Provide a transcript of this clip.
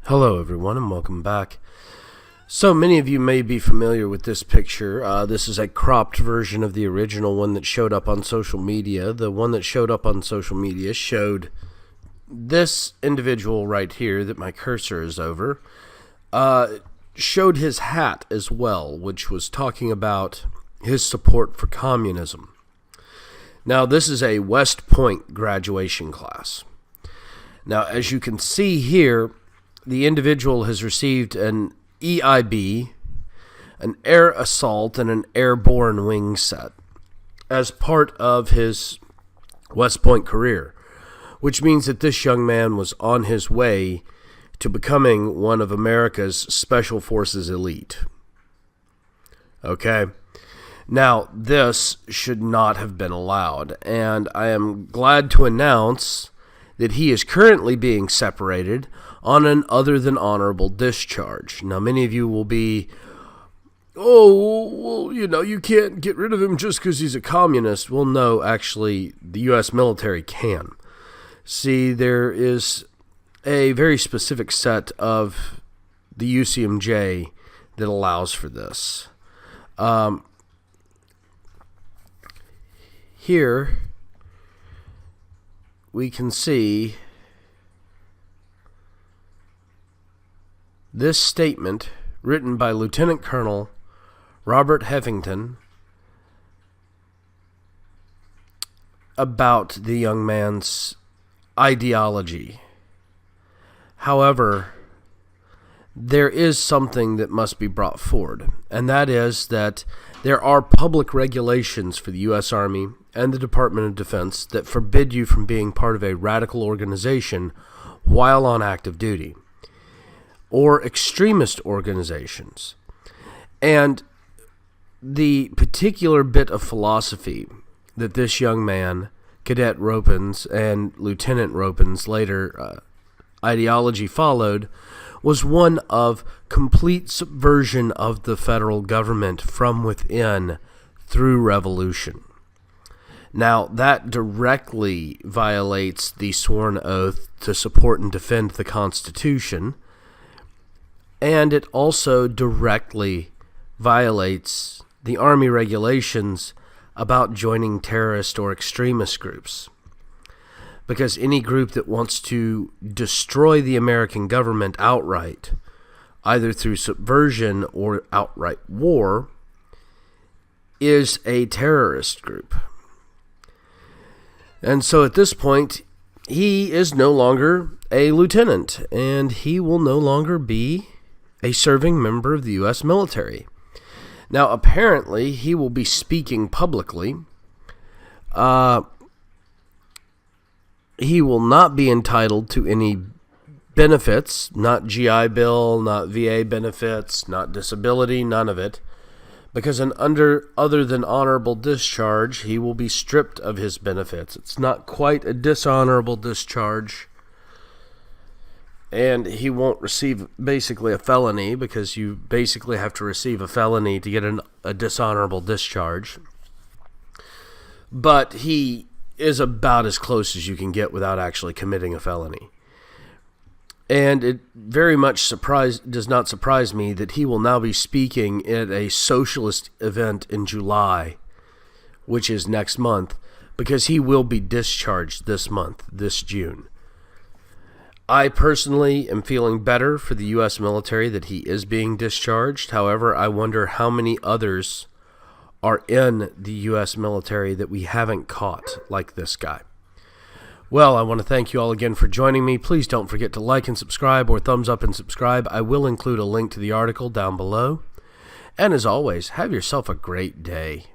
Hello everyone and welcome back. So many of you may be familiar with this picture. This is a cropped version of the original one that showed up on social media. The one that showed up on social media showed this individual right here that my cursor is over. Showed his hat as well, which was talking about his support for communism. Now this is a West Point graduation class. Now as you can see here, the individual has received an EIB, an air assault, and an airborne wing set as part of his West Point career, which means that this young man was on his way to becoming one of America's Special Forces elite. Okay? Now, this should not have been allowed, and I am glad to announce that he is currently being separated on an other than honorable discharge. Now, many of you will be, well, you can't get rid of him just because he's a communist. Well, no, actually, the U.S. military can. See, there is a very specific set of the UCMJ that allows for this. Here, we can see this statement written by Lieutenant Colonel Robert Heffington about the young man's ideology. However, there is something that must be brought forward, and that is that there are public regulations for the U.S. Army and the Department of Defense that forbid you from being part of a radical organization while on active duty, or extremist organizations. And the particular bit of philosophy that this young man, Cadet Ropens, and Lieutenant Ropens' later ideology followed was one of complete subversion of the federal government from within through revolution. Now, that directly violates the sworn oath to support and defend the Constitution, and it also directly violates the Army regulations about joining terrorist or extremist groups. Because any group that wants to destroy the American government outright, either through subversion or outright war, is a terrorist group. And so at this point, he is no longer a lieutenant, and he will no longer be a serving member of the U.S. military. Now, apparently, he will be speaking publicly. He will not be entitled to any benefits, not GI Bill, not VA benefits, not disability, none of it, because other than honorable discharge, he will be stripped of his benefits. It's not quite a dishonorable discharge, and he won't receive basically a felony, because you basically have to receive a felony to get a dishonorable discharge. But he is about as close as you can get without actually committing a felony. And it very much does not surprise me that he will now be speaking at a socialist event in July, which is next month, because he will be discharged this month, this June. I personally am feeling better for the U.S. military that he is being discharged. However, I wonder how many others are in the U.S. military that we haven't caught, like this guy. Well, I want to thank you all again for joining me. Please don't forget to like and subscribe, or thumbs up and subscribe. I will include a link to the article down below. And as always, have yourself a great day.